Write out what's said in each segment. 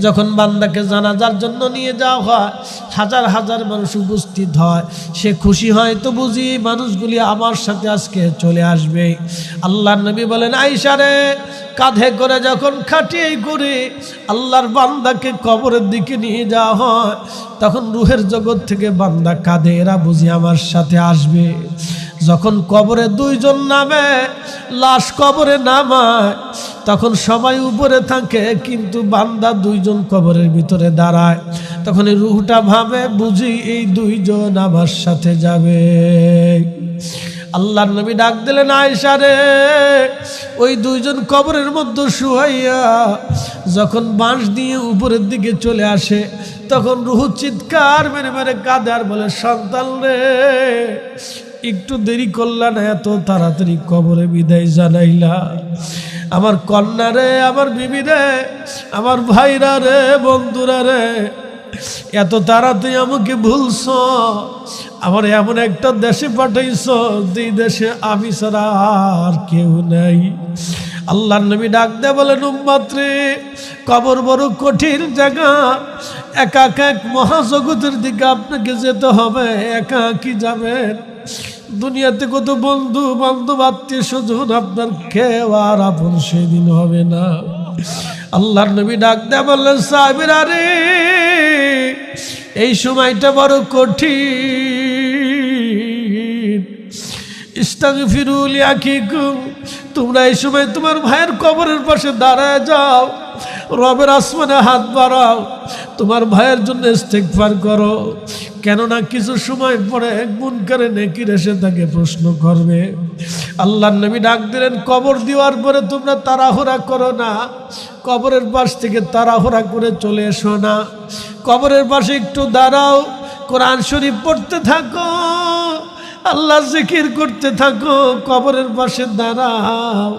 যখন বান্দাকে জানাজার জন্য নিয়ে যাওয়া হয়, হাজার হাজার মানুষ উপস্থিত হয়, সে খুশি হয় তো বুঝি মানুষগুলি আমার সাথে আজকে চলে আসবে। আল্লাহর নবী বলেন, আয়েশা রে, কাঁধে করে যখন খাটিয়ে করে আল্লাহর বান্দাকে কবরের দিকে নিয়ে যাওয়া হয়, তখন রুহের জগৎ থেকে বান্দা কাঁধে, এরা বুঝি আমার সাথে আসবে। যখন কবরে দুইজন নামে, লাশ কবরে নামায়, তখন সবাই উপরে থাকে কিন্তু বান্দা দুইজন কবরের ভিতরে দাঁড়ায়। তখন এই রুহটা ভাবে, বুঝি এই দুইজন আমার সাথে যাবে। আল্লাহর নবী ডাক দিলেন, আয়েশা রে, ওই দুইজন কবরের মধ্যে শুয়াইয়া যখন বাঁশ দিয়ে উপরের দিকে চলে আসে, তখন রুহ চিৎকার মেরে মেরে কাঁদে আর বলে, সন্তান রে, একটু দেরি করলা না, এত তাড়াতাড়ি কবরে বিদায় জানাইলা। আমার কন্যা রে, আমার বিবি রে, আমার ভাইরা রে, বন্ধুরা রে, এত তাড়াতাড়ি আমাকে ভুলছো, আমার এমন একটা দেশে পাঠাইছো যেই দেশে আমি ছাড়া আর কেউ নাই। আল্লাহর নবী ডাক দে বলেন, উম্মত রে, কবর বড় কঠিন জায়গা, একা একা এক মহাজগতের দিকে আপনাকে যেতে হবে। একা কি যাবেন? দুনিয়াতে কত বন্ধু বান্ধব আত্মীয় স্বজন, আপনার কেউ আর আপন সেদিন হবে না। আল্লাহর নবী ডাক দে বললেন, সাহাবীরা রে, এই সময়টা বড় কঠিন। ইস্তাগফিরু লিআখিকুম, তোমরা এই সময় তোমার ভাইয়ের কবরের পাশে দাঁড়ায় যাও, রবের আসমানে হাত বাড়াও, তোমার ভাইয়ের জন্য ইস্তেগফার করো। কেননা কিছু সময় পরে মুনকারে নেকির এসে তাকে প্রশ্ন করবে। আল্লাহর নবী ডাক দিলেন, কবর দেওয়ার পরে তোমরা তাড়াহুড়া করো না, কবরের পাশ থেকে তাড়াহুড়া করে চলে এসো না, কবরের পাশে একটু দাঁড়াও, কোরআন শরীফ পড়তে থাকো, আল্লাহ জিকির করতে থাকো, কবরের পাশে দাঁড়াও,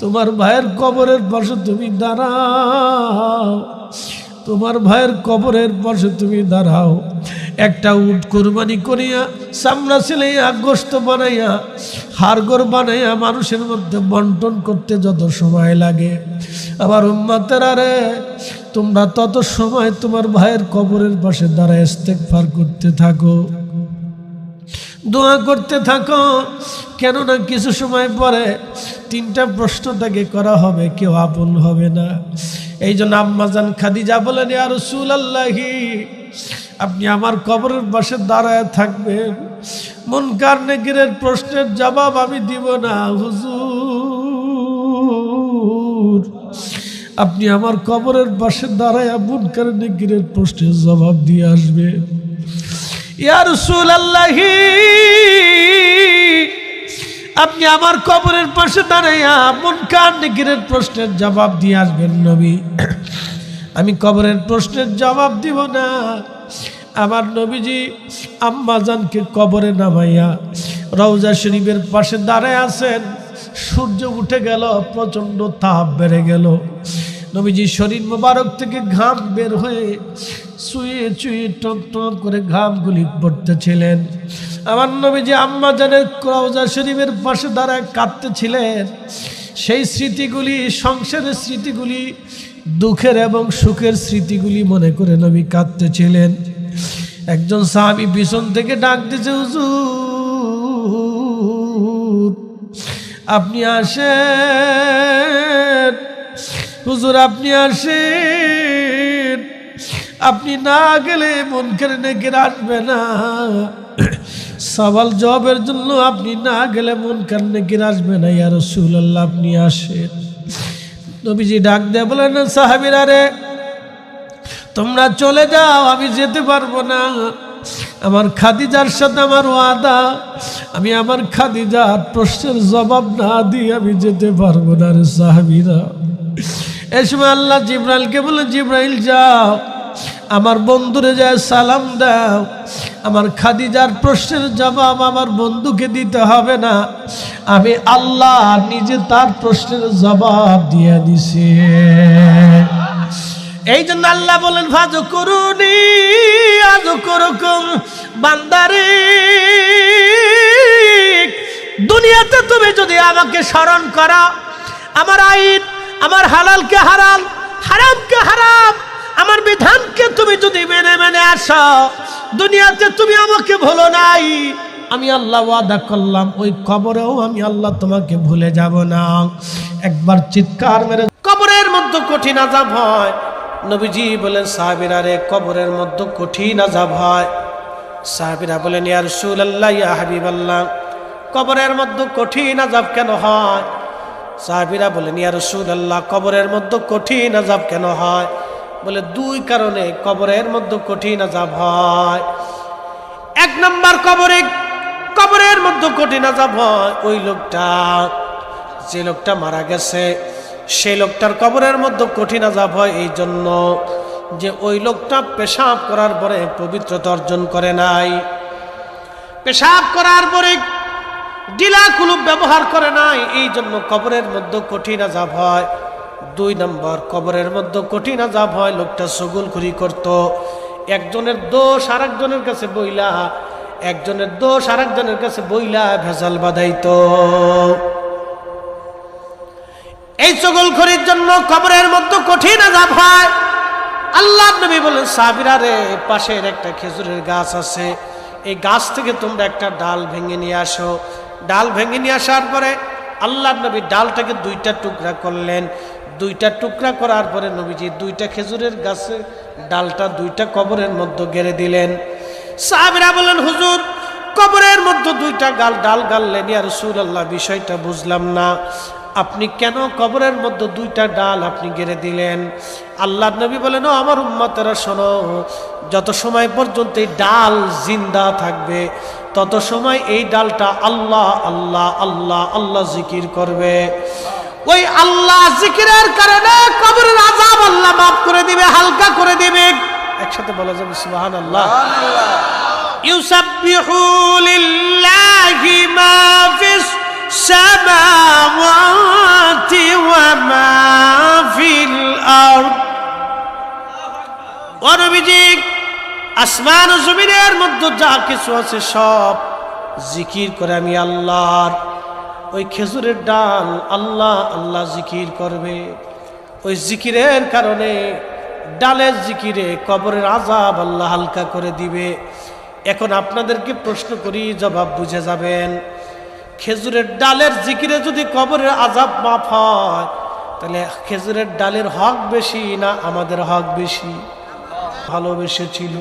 তোমার ভাইয়ের কবরের পাশে তুমি দাঁড়াও, তোমার ভাইয়ের কবরের পাশে তুমি দাঁড়াও। একটা উট কুরবানি করিয়া, চামড়া ছিলাইয়া, গোশত বানাইয়া, হাড়গোড় বানাইয়া মানুষের মধ্যে বন্টন করতে যত সময় লাগে, আবার উম্মতেরা রে, তোমরা তত সময় তোমার ভাইয়ের কবরের পাশে দাঁড়ায় ইস্তেগফার করতে থাকো, দোয়া করতে থাকো। কেননা কিছু সময় পরে তিনটা প্রশ্ন তাকে করা হবে, কেউ আপন হবে না। এই জন্য আম্মাজান খাদিজা বলেন, ইয়া রাসূলুল্লাহি, আপনি আমার কবরের পাশে দাঁড়ায় থাকবেন, মুনকার নেকিরের প্রশ্নের জবাব আমি দিব না হুজুর, আপনি আমার কবরের পাশে দাঁড়ায় মুনকার নেকিরের প্রশ্নের জবাব দিয়ে আসবেন। ইয়া রাসূলুল্লাহি, আপনি আমার কবরের পাশে দাঁড়াইয়া মুনকার নেকিরের প্রশ্নের জবাব দিয়ে আসবেন। নবী, আমি কবরের প্রশ্নের জবাব দিব না। আমার নবীজি আম্মাজানকে কবরে নামাইয়া রওজা শরীফের পাশে দাঁড়ায় আছেন। সূর্য উঠে গেল, প্রচণ্ড তাপ বেড়ে গেল, নবীজি শরীর মোবারক থেকে ঘাম বের হয়ে চুয়ে চুয়ে টপ টপ করে ঘামগুলি পড়তেছিলেন। আমার নবীজি আম্মাজানের রওজা শরীফের পাশে দাঁড়ায় কাঁদতেছিলেন। সেই স্মৃতিগুলি, সংসারের স্মৃতিগুলি, দুঃখের এবং সুখের স্মৃতিগুলি মনে করে নবী কাঁদতেছিলেন। একজন সাহাবী পিছন থেকে ডাক দিয়েছে, হুজুর আপনি আসেন, হুজুর আপনি আসেন, আপনি না গেলে মুনকার নেকির আসবে না। সওয়াল জবাবের জন্য আপনি না গেলে মুনকার নেকির আসবে না। ইয়া রাসূলুল্লাহ, আপনি আসেন। নবীজি ডাক দিয়ে বলেন, সাহাবীরা রে, তোমরা চলে যাও, আমি যেতে পারবো না। আমার খাদিজার সাথে আমার ওয়াদা, আমি আমার খাদিজার প্রশ্নের জবাব না দিয়ে আমি যেতে পারবো না রে সাহাবীরা। এই সময় আল্লাহ জিবরাইলকে বলে, জিবরাইল যাও, আমার বন্ধুরে যায় সালাম দাও, আমার খাদিজার প্রশ্নের জবাব আমার বন্ধুকে দিতে হবে না, আমি আল্লাহ নিজে তার প্রশ্নের জবাব দিয়ে দিছি। এই জন্য আল্লাহ বলেন, ফাযকুরুনি আযকুরুকুম, বান্দারে দুনিয়াতে তুমি যদি আমাকে স্মরণ করো, আমার আইন, আমার হালালকে হালাল, হারামকে হারাম, বিধানকে তুমি যদি মেনে মেনে আসো, দুনিয়াতে তুমি আমাকে ভুলো নাই, আমি আল্লাহ ওয়াদা করলাম ওই কবরেও আমি আল্লাহ তোমাকে ভুলে যাব না। একবার চিৎকার মেরে, কবরের মধ্যে কঠিন আযাব হয়। নবীজি বলেন সাহাবীরা রে, কবরের মধ্যে কঠিন আযাব হয়। সাহাবীরা বলেন ইয়া রাসূলুল্লাহ, ইয়া হাবিবাল্লাহ, কবরের মধ্যে কঠিন আযাব কেন হয়? সাহাবীরা বলেন ইয়া রাসূলুল্লাহ, কবরের মধ্যে কঠিন আযাব কেন হয়? বলে দুই কারণে কবরের মধ্যে কঠিন আযাব হয়। এক নাম্বার, কবরের মধ্যে কঠিন আযাব হয় ওই লোকটা, যে লোকটা মারা গেছে, সেই লোকটার কবরের মধ্যে কঠিন আযাব হয় এই জন্য যে ওই লোকটা পেশাব করার পরে পবিত্রতা অর্জন করে নাই, পেশাব করার পরে ডিলা কুলুপ ব্যবহার করে নাই, এই জন্য কবরের মধ্যে কঠিন আযাব হয়। দুই নম্বর, কবরের মধ্যে কঠিন আযাব হয় লোকটা চুগলখড়ি করত, একজনের দোষ আরেকজনের কাছে বইলা, একজনের দোষ আরেকজনের কাছে বইলা ভেজাল বাঁধাইতো। এই চুগলখড়ির জন্য কবরের মধ্যে কঠিন আযাব হয়। আল্লাহর নবী বলেন সাহাবীরা রে, পাশের একটা খেজুরের গাছ আছে, এই গাছ থেকে তোমরা একটা ডাল ভেঙে নিয়ে আসো। ডাল ভেঙে নিয়ে আসার পরে আল্লাহর নবী ডালটাকে দুইটা টুকরা করলেন। দুইটা টুকরা করার পরে নবীজি দুইটা খেজুরের গাছের ডালটা দুইটা কবরের মধ্যে গেড়ে দিলেন। সাহাবীরা বলেন হুজুর, কবরের মধ্যে দুইটা ডাল গাললেন, ইয়া রাসূলুল্লাহ, বিষয়টা বুঝলাম না, আপনি কেন কবরের মধ্যে দুইটা ডাল আপনি গেড়ে দিলেন? আল্লাহর নবী বলেন, ও আমার উম্মতেরা শোনো, যত সময় পর্যন্ত এই ডাল জিন্দা থাকবে তত সময় এই ডালটা আল্লাহ আল্লাহ আল্লাহ আল্লাহ জিকির করবে। ওই আল্লাহ জিকিরের কারণে কবরের আযাব আল্লাহ মাফ করে দিবে, হালকা করে দিবে। একসাথে বলা যাবে সুবহানাল্লাহ। ইউসাব্বিহু লিল্লাহি মা ফিস সামাওয়াতি ওয়া মা ফিল আরদ। ও নবীজি, আসমান ও জমিনের মধ্যে যা কিছু আছে সব জিকির করে আমি আল্লাহর। ওই খেজুরের ডাল আল্লাহ আল্লাহ জিকির করবে। ওই জিকিরের কারণে, ডালের জিকিরে কবরের আযাব আল্লাহ হালকা করে দিবে। এখন আপনাদেরকে প্রশ্ন করি, জবাব বুঝে যাবেন। খেজুরের ডালের জিকিরে যদি কবরের আযাব মাফ হয়, তাহলে খেজুরের ডালের হক বেশি না আমাদের হক বেশি? ভালোবেসেছিল,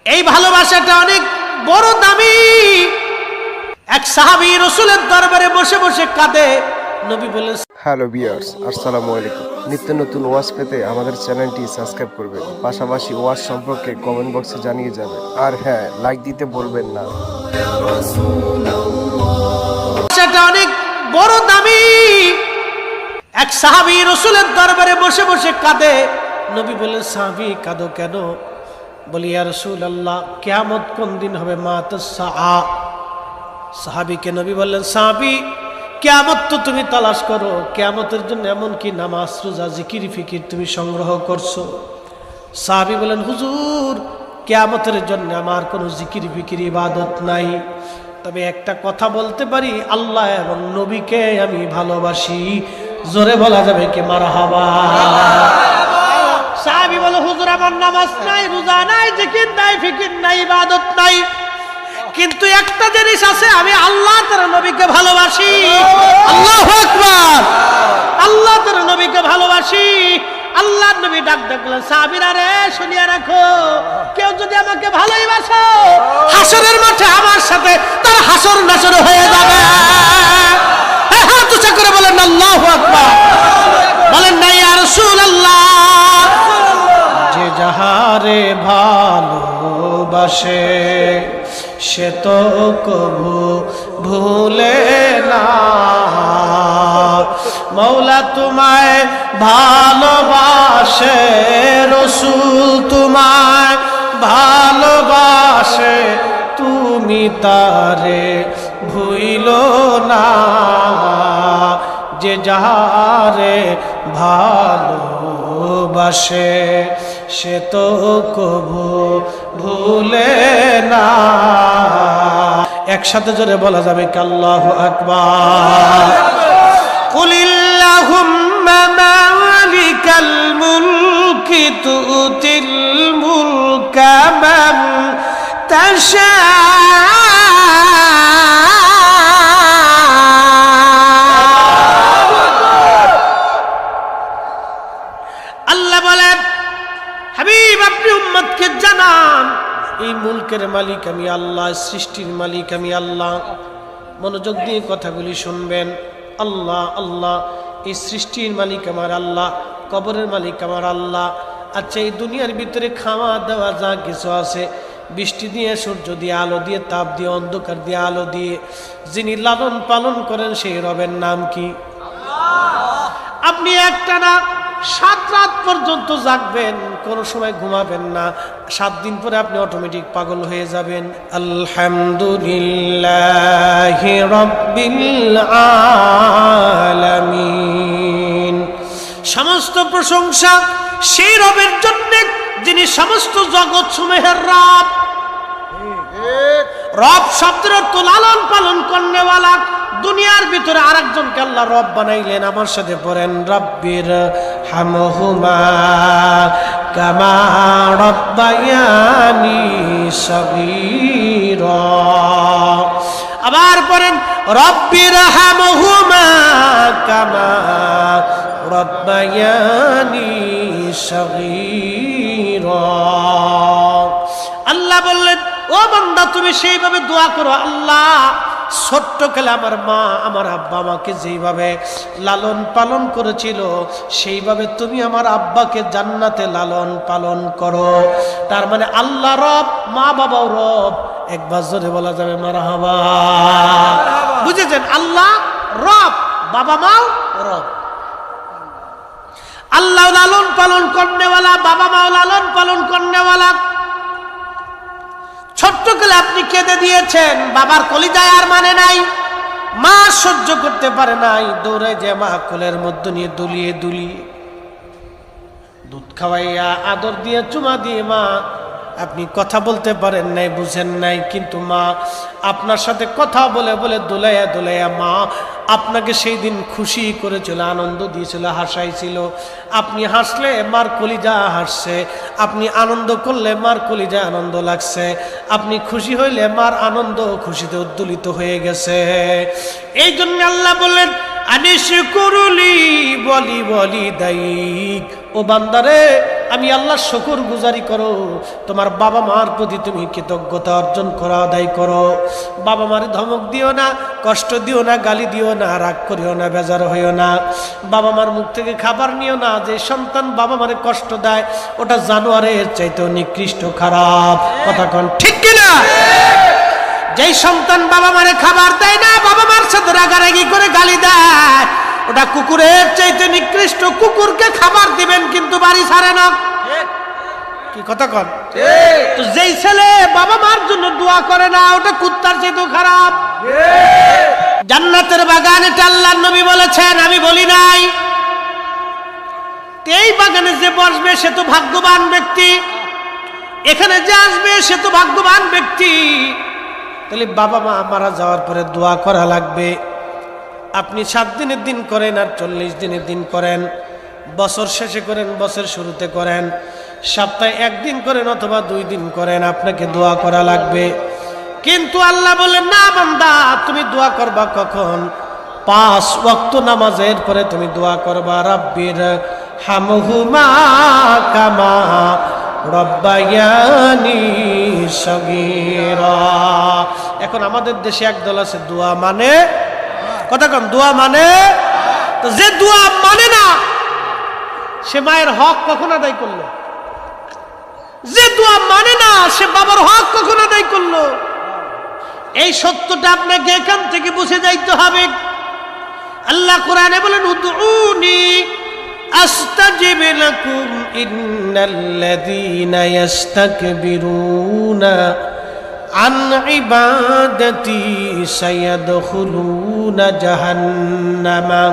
এই ভালোবাসাটা অনেক বড় দামি। এক সাহাবী রাসূলের দরবারে বসে বসে কাঁদে। নবী বলেন, হ্যালো ভিউয়ার্স, আসসালামু আলাইকুম। নিত্য নতুন ওয়াজ পেতে আমাদের চ্যানেলটি সাবস্ক্রাইব করবেন, পাশাপাশি ওয়াজ সম্পর্কে কমেন্ট বক্সে জানিয়ে যাবেন, আর হ্যাঁ, লাইক দিতে ভুলবেন না। সেটা অনেক বড় দামি। এক সাহাবী রাসূলের দরবারে বসে বসে কাঁদে। নবী বলেন, সাহাবী কাঁদো কেন? বলি, ইয়া রাসূলুল্লাহ, কিয়ামত কোন দিন হবে? মাতাস সাআ। সাহাবীকে নবী বললেন, সাহাবী, কিয়ামত তো তুমি তালাশ করো, কিয়ামতের জন্য এমন কি নামাজ, রোজা, জিকির, ফিকির তুমি সংগ্রহ করছো? সাহাবী বলেন, হুজুর, কিয়ামতের জন্য আমার কোনো জিকির ফিকির ইবাদত নাই, তবে একটা কথা বলতে পারি, আল্লাহ এবং নবীকে আমি ভালোবাসি। জোরে বলা যাবে কি মারহাবা? সাহাবী বলে, হুজুর, আমার নামাজ নাই, রোজা নাই, জিকির নাই, ফিকির নাই, ইবাদত নাই, কিন্তু একটা জিনিস আছে, আমি আল্লাহ তার নবীকে ভালোবাসি। আল্লাহু আকবার। আল্লাহ তার নবীকে ভালোবাসি। আল্লাহর নবী ডাক ডাকলেন, সাহাবীরা রে, শুনিয়া রাখো, কেউ যদি আমাকে ভালোবাসো, হাসরের মাঠে আমার সাথে তার হাসর নাসর হয়ে যাবে। হাত উঁচা করে বলেন আল্লাহু আকবার। বলেন না, ইয়া রাসূলুল্লাহ, যে যাহারে ভালোবাসে সে তো কবু ভুলে না। মৌলা তোমায় ভালোবাসে, রাসূল তোমায় ভালোবাসে, তুমি তারে ভুইলো না। যে যাহারে ভালোবাসে সে তো কবু ভুলে না। একসাথে জোরে বলা যাবে কি আল্লাহু আকবার। কুলিল্লাহুম্মা মালিকাল তুতিল মুলকা মান তাশা আল্লাহ বলেন হাবিব আপনি উম্মতকে জানান এই মুলকের মালিক আমি আল্লাহ, সৃষ্টির মালিক আমি আল্লাহ। মনোযোগ দিয়ে কথাগুলি শুনবেন। আল্লাহ আল্লাহ, এই সৃষ্টির মালিক আমার আল্লাহ, কবরের মালিক আমার আল্লাহ। আচ্ছা, এই দুনিয়ার ভিতরে খাওয়া দাওয়া যা কিছু আছে, বৃষ্টি দিয়ে, সূর্য দিয়ে, আলো দিয়ে, তাপ দিয়ে, অন্ধকার দিয়ে, আলো দিয়ে যিনি লালন পালন করেন সেই রবের নাম কি? আপনি একটানা 7 রাত পর্যন্ত জাগবেন, কোনো সময় ঘুমাবেন না। 7 দিন পরে আপনি অটোমেটিক পাগল হয়ে যাবেন। আলহামদুলিল্লাহি রাব্বিল আলামিন। সমস্ত প্রশংসা সেই রবের জন্য যিনি সমস্ত জগৎ সমূহের রব। রব শব্দের অর্থ লালন পালন করনেওয়ালা। দুনিয়ার ভিতরে আরেকজনকে আল্লাহ রব বানাইলেন। আমার সাথে পড়েন, রব্বির হামহুমা কামা রব্বায়ানি সগীরা। আবার পড়েন, রব্বির হামহুমা কামা রব্বায়ানি সগীরা। আল্লাহ বললেন, ও বান্দা তুমি সেইভাবে দোয়া করো, আল্লাহ ছোট্টকালে আমার মা আমার আব্বা আমাকে যেইভাবে লালন পালন করেছিল সেইভাবে তুমি আমার আব্বাকে জান্নাতে লালন পালন করো। তার মানে আল্লাহ রব, মা বাবাও রব। একবার জোরে বলা যাবে মারহাবা। বুঝেছেন? আল্লাহ রব, বাবা মাও রব। আল্লাহ লালন পালন করনেওয়ালা, বাবা মাও লালন পালন করনেওয়ালা। ছোট্টকালে আপনি কেঁদে দিয়েছেন, বাবার কলিজায় আর মানে নাই, মা সহ্য করতে পারে নাই, দৌড়ে যে মা কোলের মধ্যে নিয়ে দুলিয়ে দুলিয়ে দুধ খাওয়াইয়া আদর দিয়ে চুমা দিয়ে, মা আপনি কথা বলতে পারেন নাই, বুঝেন নাই, কিন্তু মা আপনার সাথে কথা বলে বলে দোলাইয়া দোলাইয়া মা আপনাকে সেই দিন খুশি করেছিল, আনন্দ দিয়েছিল, হাসাইছিল। আপনি হাসলে মার কলিজা হাসছে, আপনি আনন্দ করলে মার কলিজা আনন্দ লাগছে, আপনি খুশি হইলে মার আনন্দ খুশিতে উদ্দোলিত হয়ে গেছে। এই জন্য আল্লাহ বললেন, আনিশকুরুলি বলি বলি দাইক। ও বান্দারে, আমি আল্লাহর শুকর গুজারি করো, তোমার বাবা মার প্রতি তুমি কৃতজ্ঞতা অর্জন করো, আদায় করো। বাবা মার ধমক দিও না, কষ্ট দিও না, গালি দিও না, রাগ করিও না, বেজার হইও না। বাবা মার মুখ থেকে খাবার নিও না। যে সন্তান বাবা মারে কষ্ট দেয় ওটা জানোয়ারের চাইতেও নিকৃষ্ট, খারাপ। কথা কোন ঠিক কিনা? যেই সন্তান বাবা মারে খাবার দেয় না, বাবা মার সাথে রাগারাগি করে গালি দেয়, ওটা কুকুরের চাইতে নিকৃষ্ট। কুকুরকে খাবার দিবেন কিন্তু বাড়ি ছাড়ে না। কি কথা কন? তো যেই ছেলে বাবা মার জন্য দোয়া করে না, ওটা কুত্তার চাইতেও খারাপ। জান্নাতের বাগান, এটা আল্লাহর নবী বলেছেন, আমি বলি নাই। এই বাগানে যে বসবে সে তো ভাগ্যবান ব্যক্তি, এখানে যে আসবে সে তো ভাগ্যবান ব্যক্তি। তাহলে বাবা মা মারা যাওয়ার পরে দোয়া করা লাগবে। আপনি 7 দিনের দিন করেন আর 40 দিনের দিন করেন, বছর শেষে করেন, বছর শুরুতে করেন, সপ্তাহে 1 দিন করেন অথবা 2 দিন করেন, আপনাকে দোয়া করা লাগবে। কিন্তু আল্লাহ বলেন, না বান্দা, তুমি দোয়া করবা কখন? 5 ওয়াক্ত নামাজের পরে তুমি দোয়া করবা, রাব্বির হামহুমা কামা রব্বায়ানি সগীরা। এখন আমাদের দেশে একদল আছে দোয়া মানে, কথা কম, দোয়া মানে। তো যে দোয়া মানে না সে মায়ের হক কখন আদায় করলো? যে দোয়া মানে না সে বাবার হক কখন আদায় করলো? এই সত্যটা আপনাকে এখান থেকে বুঝে যাইতে হবে। আল্লাহ কোরআনে বলেন, উদউনি আস্তাজিব লাকুম ইন্নাল্লাযীনা ইস্তাকবিরুনা আন ইবাদাতি সায়াদখুলুনা জাহান্নামা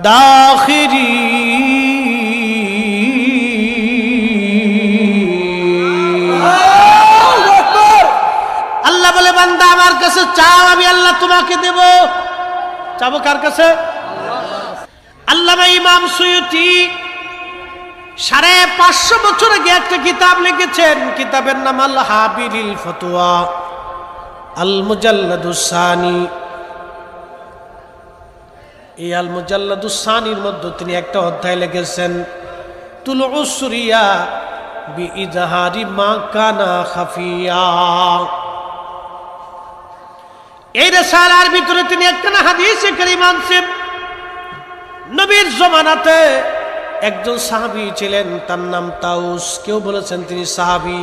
দাখিরিন। আল্লাহ বলে, বান্দা আমার কাছে চাও, আমি আল্লাহ তোমাকে দেব। চাবো কার কাছে? আল্লামা ইমাম সুয়ুতি 550 বছর আগে একটা কিতাব লিখেছেন, কিতাবের নাম আল হাবিরিল ফতোয়া আল মুজাল্লাদুস সানি। এই আল মুজাল্লাদুস সানির মধ্যে তিনি একটা অধ্যায় লিখেছেন, তুলুস সুরিয়া বিইজহারি মা কানা খাফিয়া। এই রিসালার ভিতরে তিনি একটা হাদিসে কারীম আনছেন। নবীর জমানাতে একজন সাহাবী ছিলেন, তার নাম তাউস। কেউ বলেছেন তিনি সাহাবী,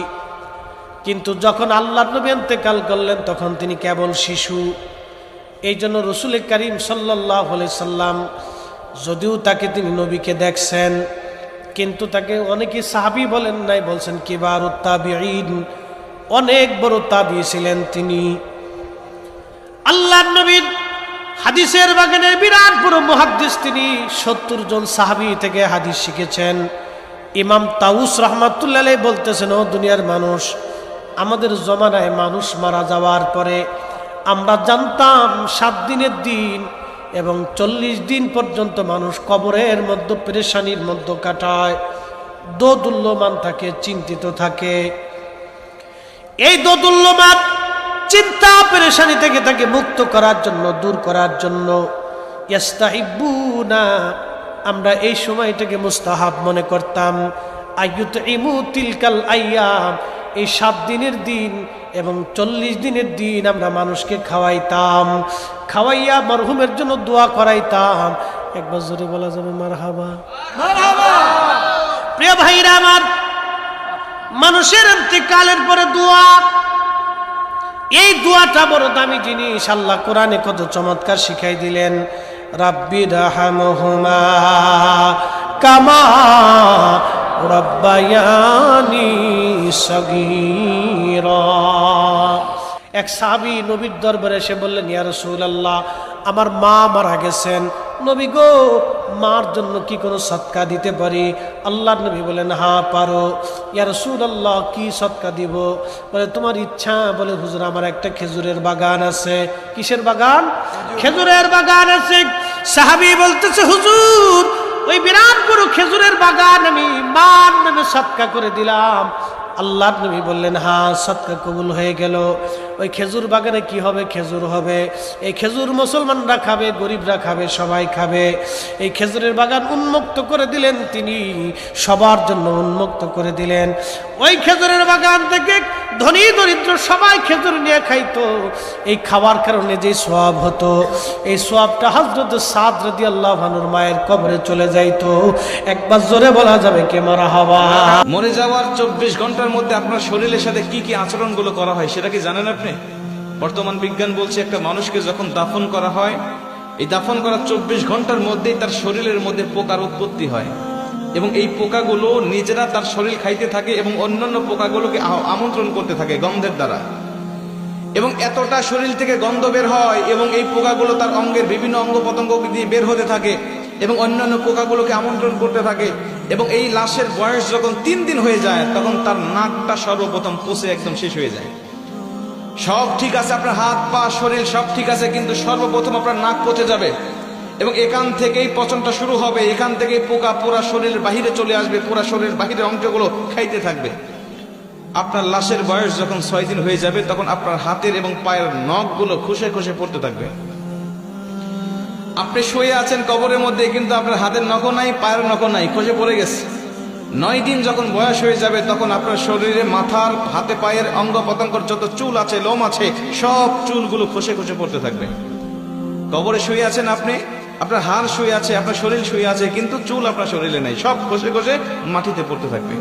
কিন্তু যখন আল্লাহর নবী ইন্তেকাল করলেন তখন তিনি কেবল শিশু। এই জন্য রাসূল করিম সাল্লাল্লাহু আলাইহি সাল্লাম যদিও তাকে তিনি নবীকে দেখছেন, কিন্তু তাকে অনেকে সাহাবী বলেন নাই, বলছেন কিবারুত তাবিঈন, অনেক বড় তাবী ছিলেন তিনি। আল্লাহর নবীর হাদিসের বাগানের বিরাট বড় মুহাদ্দিস তিনি। 70 জন সাহাবী থেকে হাদিস শিখেছেন। ইমাম তাউস রাহমাতুল্লাহ আলাইহি বলতেছেন, ও দুনিয়ার মানুষ, আমাদের জমানায় মানুষ মারা যাওয়ার পরে আমরা জানতাম 7 দিনের দিন এবং 40 দিন পর্যন্ত মানুষ কবরের মধ্যে পেরেশানির মধ্যে কাটায়, দোদুল্যমান থাকে, চিন্তিত থাকে। এই দোদুল্যমান চিন্তা পেরেশানি থেকে তাকে মুক্ত করার জন্য, দূর করার জন্য ইস্তাহিবুনা, আমরা এই সময়টাকে মুস্তাহাব মনে করতাম। আইয়ুতইমু তিলকাল আইয়াম, এই 7 দিনের দিন এবং 40 দিনের দিন আমরা মানুষকে খাওয়াইতাম, খাওয়াইয়া মরহুমের জন্য দোয়া করাইতাম। একবার জোরে বলা যাবে মারহাবা? মারহাবা। প্রিয় ভাইরা আমার, মানুষের ইন্তেকালের পরে দোয়া, এই দোয়াটা বড় দামি জিনিস। আল্লাহ কোরআনে কত চমৎকার শিখাই দিলেন, রাব্বির রাহমহুমা কামা রাব্বায়ানি সগীরা। এক সাহাবী নবীর দরবারে এসে বললেন, ইয়া রাসূলুল্লাহ, আমার মা মারা গেছেন, নবী গো, মার জন্য কি কোনো সদকা দিতে পারি? আল্লাহর নবী বলেন, হ্যাঁ পারো। ইয়া রাসূলুল্লাহ, কি সদকা দিব? বলে, তোমার ইচ্ছা। বলে, হুজুর, আমার একটা খেজুরের বাগান আছে। কিসের বাগান? খেজুরের বাগান আছে। সাহাবী বলতেছে, হুজুর, ওই বিরাট বড় খেজুরের বাগান আমি মার নামে সদকা করে দিলাম। আল্লাহর নবী বললেন, হ্যাঁ, সদকা কবুল হয়ে গেল। ওই খেজুর বাগানে কি হবে? খেজুর হবে। এই খেজুর মুসলমানরা খাবে, গরিবরা খাবে, সবাই খাবে। এই খেজুরের বাগান উন্মুক্ত করে দিলেন তিনি, সবার জন্য উন্মুক্ত করে দিলেন। ওই খেজুরের বাগান থেকে ধনী দরিদ্র সবাই খেজুর নিয়ে খাইতো। এই খাওয়ার কারণে যে সওয়াব হতো, এই সওয়াবটা হযরত সাদ রাদিয়াল্লাহু আনহুর মায়ের কবরে চলে যাইতো। একবার জোরে বলা যাবে কে মারহাবা? মরে যাওয়ার 24 ঘন্টার মধ্যে আপনার শরীরের সাথে কি কি আচরণগুলো করা হয় সেটা কি জানেন আপনি? বর্তমান বিজ্ঞান বলছে, একটা মানুষকে যখন দাফন করা হয়, এই দাফন করার 24 ঘন্টার মধ্যেই তার শরীরের মধ্যে পোকার উৎপত্তি হয় এবং এই পোকাগুলো নিজেরা তার শরীর খাইতে থাকে এবং অন্যান্য পোকাগুলোকে আমন্ত্রণ করতে থাকে গন্ধের দ্বারা। এবং এতটা শরীর থেকে গন্ধ বের হয় এবং এই পোকাগুলো তার অঙ্গের বিভিন্ন অঙ্গ প্রত্যঙ্গ দিয়ে বের হতে থাকে এবং অন্যান্য পোকাগুলোকে আমন্ত্রণ করতে থাকে। এবং এই লাশের বয়স যখন 3 দিন হয়ে যায়, তখন তার নাকটা সর্বপ্রথম পচে একদম শেষ হয়ে যায়। সব ঠিক আছে, আপনার হাত পা শরীর সব ঠিক আছে, কিন্তু সর্বপ্রথম আপনার নাক পচে যাবে এবং এখান থেকেই পচনটা শুরু হবে। এখান থেকেই পোকা পুরা শরীরের বাহিরে চলে আসবে, পুরা শরীরের বাহিরের অংশগুলো খাইতে থাকবে। আপনার লাশের বয়স যখন 6 দিন হয়ে যাবে, তখন আপনার হাতের এবং পায়ের নখগুলো খসে খসে পড়তে থাকবে। আপনি শুয়ে আছেন কবরের মধ্যে, কিন্তু আপনার হাতের নখও নাই, পায়ের নখও নাই, খসে পড়ে গেছে। 9 দিন যখন বয়স হয়ে যাবে, তখন আপনার শরীরে মাথার, হাতে পায়ের অঙ্গ প্রত্যঙ্গের যত চুল আছে, লোম আছে, সব চুলগুলো খসে খসে পড়তে থাকবে। কবরে শুয়ে আছেন আপনি, আপনার হাড় শুয়ে আছে, আপনার শরীর শুয়ে আছে, কিন্তু চুল আপনার শরীরে নাই, সব খসে খসে মাটিতে পড়তে থাকবে।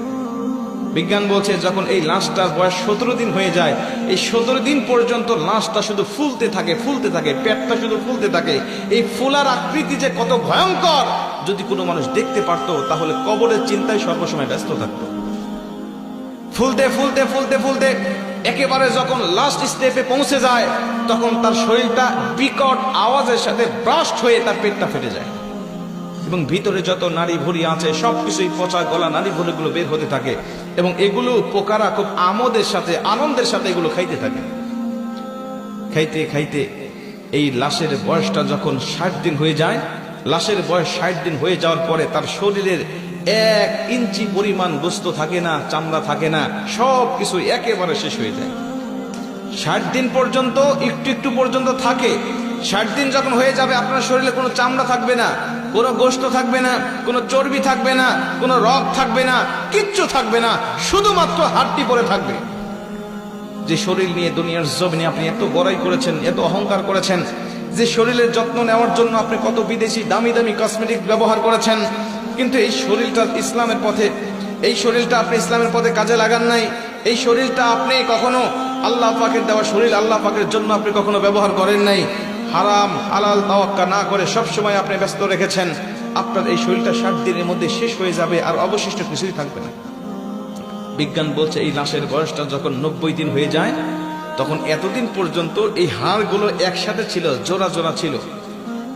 বিজ্ঞান বলছে, যখন এই লাশটার বয়স 17 দিন হয়ে যায়, এই 17 দিন পর্যন্ত লাশটা শুধু ফুলতে থাকে, ফুলতে থাকে, পেটটা শুধু ফুলতে থাকে। এই ফুলার আকৃতি যে কত ভয়ঙ্কর, যদি কোনো মানুষ দেখতে পারতো, তাহলে কবরের চিন্তায় সর্বসময় ব্যস্ত থাকতো। ফুলতে ফুলতে ফুলতে ফুলতে একেবারে যখন লাস্ট স্টেপে পৌঁছে যায়, তখন তার শরীরটা বিকট আওয়াজের সাথে ব্রাস্ট হয়ে তার পেটটা ফেটে যায় এবং ভিতরে যত নাড়ি ভুঁড়ি আছে সবকিছুই পচা গলা নাড়ি ভুঁড়িগুলো বের হতে থাকে এবং এগুলো পোকারা খুব আমোদের সাথে, আনন্দের সাথে এগুলো খাইতে থাকে। খাইতে খাইতে এই লাশের বয়সটা যখন 60 দিন হয়ে যায়, লাশের বয়স 60 দিন হয়ে যাওয়ার পরে তার শরীরের 1 ইঞ্চি পরিমাণ গোস্ত থাকে না, চামড়া থাকে না, সব কিছু একেবারে শেষ হয়ে যায়। 60 দিন পর্যন্ত একটু একটু পর্যন্ত থাকে। 60 দিন যখন হয়ে যাবে আপনার শরীরে কোনো চামড়া থাকবে না, কোনো গোস্ত থাকবে না, কোনো চর্বি থাকবে না, কোনো রগ থাকবে না, কিচ্ছু থাকবে না, শুধুমাত্র হাড্ডি পড়ে থাকবে। যে শরীর নিয়ে দুনিয়ার জমিনে আপনি এত বড়াই করেছেন, এত অহংকার করেছেন, যে শরীরের যত্ন নেওয়ার জন্য আপনি কত বিদেশি দামি দামি কসমেটিক ব্যবহার করেছেন, কিন্তু এই শরীরটা ইসলামের পথে, এই শরীরটা আপনি ইসলামের পথে কাজে লাগান নাই। এই শরীরটা আপনি কখনো আল্লাহ পাকের দেওয়া শরীর আল্লাহ পাকের জন্য আপনি কখনো ব্যবহার করেন নাই। হারাম হালাল তাওয়াক্কা না করে সব সময় আপনি ব্যস্ত রেখেছেন। আপনার এই শরীরটা 60 দিনের মধ্যে শেষ হয়ে যাবে, আর অবশিষ্ট কিছুই থাকবে না। বিজ্ঞান বলছে এই লাশের বয়সটা যখন 90 দিন হয়ে যায়, তখন এতদিন পর্যন্ত এই হাড়গুলো একসাথে ছিল, জোড়া জোড়া ছিল,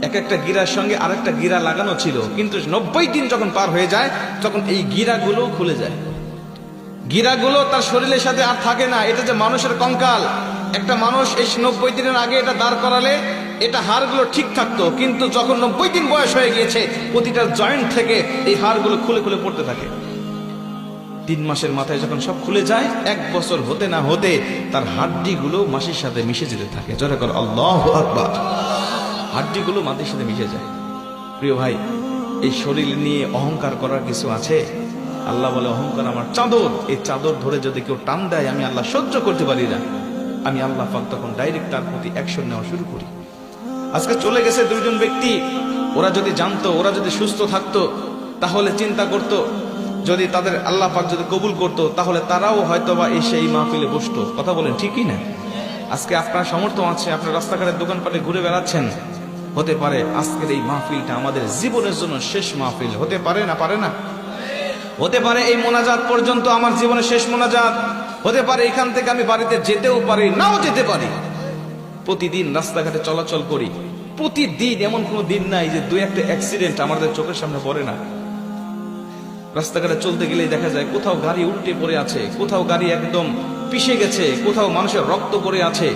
এক একটা গিরার সঙ্গে আরেকটা গিরা লাগানো ছিল, কিন্তু 90 দিন যখন পার হয়ে যায় তখন এই গিরাগুলো খুলে যায়। গিরাগুলো তার শরীরের সাথে আর থাকে না। এটা যে মানুষের কঙ্কাল, একটা মানুষ এই 90 দিনের আগে এটা দাঁড় করালে এটা হাড়গুলো ঠিক থাকতো, কিন্তু যখন 90 দিন বয়স হয়ে গিয়েছে প্রতিটা জয়েন্ট থেকে এই হাড়গুলো খুলে খুলে পড়তে থাকে। 3 মাসের মাথায় যখন সব খুলে যায়, 1 বছর হতে না হতে তার হাড্ডিগুলো মাটির সাথে মিশে যেতে থাকে। জোরে করে আল্লাহু আকবার। হাড্ডিগুলো মাটির সাথে মিশে যায়। প্রিয় ভাই, এই শরীর নিয়ে অহংকার করার কিছু আছে? আল্লাহ বলে অহংকার আমার চাদর, এই চাদর ধরে যদি কেউ টান দেয় আমি আল্লাহ সহ্য করতে পারি না। আমি আল্লাহ পাক তখন ডাইরেক্ট তার প্রতি অ্যাকশন নেওয়া শুরু করি। আজকে চলে গেছে 2 জন ব্যক্তি, ওরা যদি জানতো, ওরা যদি সুস্থ থাকতো, তাহলে চিন্তা করতো, যদি তাদের আল্লাহ পাক যদি কবুল করতো, তাহলে তারাও হয়তোবা এসে এই মাহফিলে বসতো। কথা বলেন ঠিকই না? আজকে আপনার সামর্থ্য আছে, আপনার রাস্তাঘাটের দোকানপাটে ঘুরে বেড়াচ্ছেন, হতে পারে আজকের এই মাহফিলটা আমাদের জীবনের জন্য শেষ মাহফিল হতে পারে না? পারে না? হতে পারে এই মোনাজাত পর্যন্ত আমার জীবনের শেষ মোনাজাত হতে পারে। এখান থেকে আমি বাড়িতে যেতেও পারি, নাও যেতে পারি। প্রতিদিন রাস্তাঘাটে চলাচল করি, প্রতিদিন এমন কোনো দিন নাই যে 2-1টা অ্যাক্সিডেন্ট আমাদের চোখের সামনে পড়ে না। রাস্তাঘাটে চলতে গেলেই দেখা যায় কোথাও গাড়ি উল্টে পড়ে আছে, কোথাও গাড়ি একদম পিষে গেছে, কোথাও মানুষের রক্ত পড়ে আছে।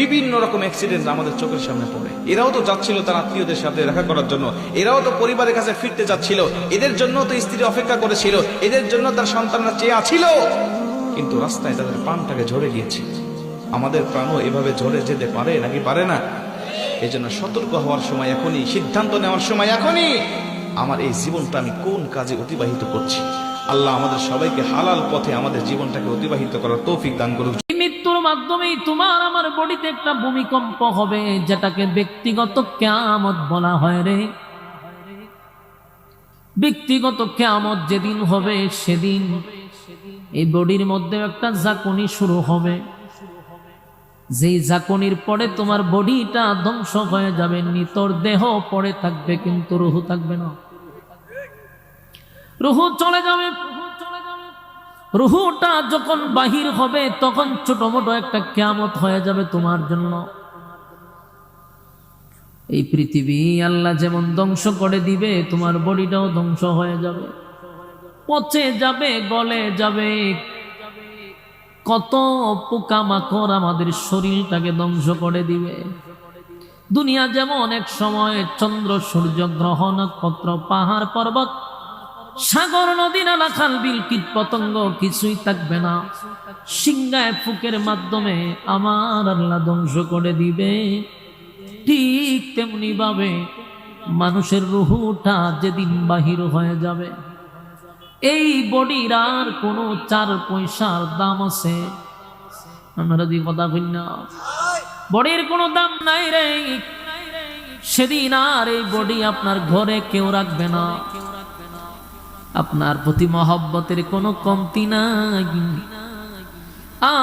বিভিন্ন রকম অ্যাক্সিডেন্ট আমাদের চোখের সামনে পড়ে। এরাও তো যাচ্ছিল তার আত্মীয়দের সাথে দেখা করার জন্য, এরাও তো পরিবারের কাছে ফিরতে যাচ্ছিল, এদের জন্য তো স্ত্রী অপেক্ষা করেছিল, এদের জন্য তার সন্তানরা চেয়ে আছিল, কিন্তু রাস্তায় তাদের প্রাণটাকে ঝরে গিয়েছে। আমাদের প্রাণও এভাবে ঝরে যেতে পারে নাকি পারে না? এই জন্য সতর্ক হওয়ার সময় এখনই, সিদ্ধান্ত নেওয়ার সময় এখনই। আমার এই জীবনটা আমি কোন কাজে অতিবাহিত করছি? আল্লাহ আমাদের সবাইকে হালাল পথে আমাদের জীবনটাকে অতিবাহিত করার তৌফিক দান করুন। মৃত্যুর মাধ্যমে তোমার আমার বডিতে একটা ভূমিকম্প হবে, যেটাকে ব্যক্তিগত কিয়ামত বলা হয় রে। ব্যক্তিগত কিয়ামত যেদিন হবে, সেদিন এই বডির মধ্যে একটা ঝাঁকুনি শুরু হবে। যেই ঝাঁকুনির পরে তোমার বডিটা ধ্বংস হয়ে যাবে, নিতর দেহ পড়ে থাকবে, কিন্তু রুহু থাকবে না। রুহু চলে যাবে। রুহুটা যখন বাহির হবে তখন ছোট মোটো একটা কিয়ামত হয়ে যাবে তোমার জন্য। এই পৃথিবী আল্লাহ যেমন ধ্বংস করে দিবে, তোমার বডিটাও ধ্বংস হয়ে যাবে, পচে যাবে, গলে যাবে। কত পোকামাকড় আমাদের শরীরটাকে ধ্বংস করে দিবে। দুনিয়া যেমন এক সময় চন্দ্র সূর্য গ্রহ নক্ষত্র পাহাড় পর্বত সাগর নদী নালা খাল বিল কীট পতঙ্গ কিছুই থাকবে না, সিংহায় ফুকের মাধ্যমে আমার আল্লাহ ধ্বংস করে দিবে। ঠিক তেমনি ভাবে মানুষের রুহুটা যেদিন বাহির হয়ে যাবে, এই বডির আর কোনো 4 পয়সার দাম আছে? আমরা যদি কথা কই না, বডির কোনো দাম নাই রে। সেদিন আর এই বডি আপনার ঘরে কেউ রাখবে না। আপনার প্রতি মহব্বতের কোনো কমতি নাই,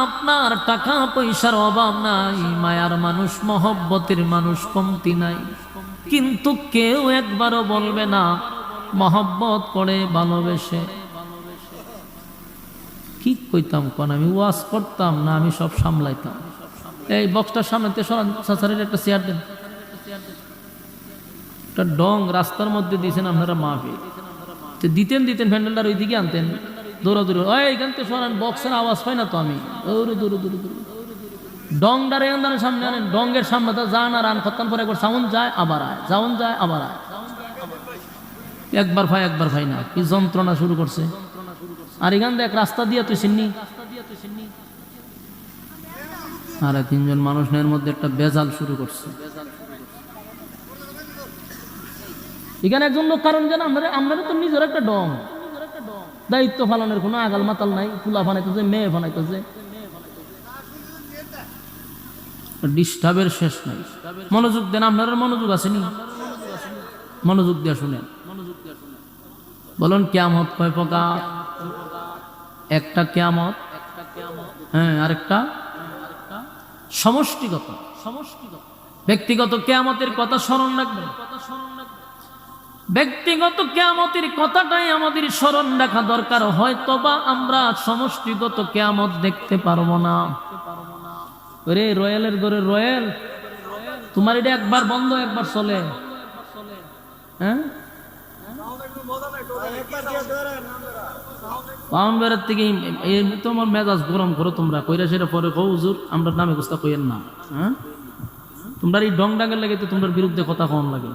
আপনার টাকা পয়সার অভাব নাই, মায়ার মানুষ মহব্বতের মানুষ কমতি নাই, কিন্তু কেউ একবারও বলবে না মহব্বত করে ভালোবেসে। কি কইতাম কোন, আমি ওয়াজ করতাম না আমি সব সামলাইতাম। এই বক্সটার সামনে সাসারের একটা চেয়ার দেন, একটা ডং রাস্তার মধ্যে দিয়েছেন আপনারা মাহফিল দিতেন প্যান্ডেলটার ওইদিকে আনতেন, দৌড়াদৌড়ি এইখান থেকে সরান, বক্সের আওয়াজ পাই না তো আমি দৌড়ে ডংটার এখান সামনে আনেন, ডঙ্গের সামনে তো যান আর আন খত্তান পরে একবার সাউন্ড যায় আবার আয়, সাউন্ড যায় আবার আয়। একবার ভাই না, কি যন্ত্রণা শুরু করছে। আর এখান থেকে এক রাস্তা দিয়ে তুই চিননি, আর 3 জন মানুষের মধ্যে একটা বেজাল শুরু করছে। এখানে একজন লোক, কারণ জান আপনারা তো নিজের একটা ডং, দায়িত্ব পালনের কোনো আগাল মাতাল নাই, ফুলা বানাইতেছে, মেয়ে বানাইতেছে, ডিস্টার্বের শেষ নাই। মনোযোগ দেন, আপনার মনোযোগ আসেনি, মনোযোগ দিয়ে শুনেন। বলুন কিয়ামত কয় প্রকার? একটা কিয়ামত, হ্যাঁ, আরেকটা সমষ্টিগত। ব্যক্তিগত কিয়ামতের কথা স্মরণ রাখবেন, ব্যক্তিগত কিয়ামতের কথাটাই আমাদের স্মরণ রাখা দরকার। হয়তোবা আমরা সমষ্টিগত কিয়ামত দেখতে পারবো না। ওরে রয়্যালের ঘরে রয়্যাল, তোমার এটা একবার বন্ধ একবার চলে, হ্যাঁ, পাউন্ডারের থেকে তোমার মেজাজ গরম করো তোমরা, কইরা সেটা পরে কও হুজুর আমরা নামে গুস্তা কইেন না, হ্যাঁ, তোমরা এই ডং ডাঙ্গের লাগে তো তোমরা বিরুদ্ধে কথা কম লাগে।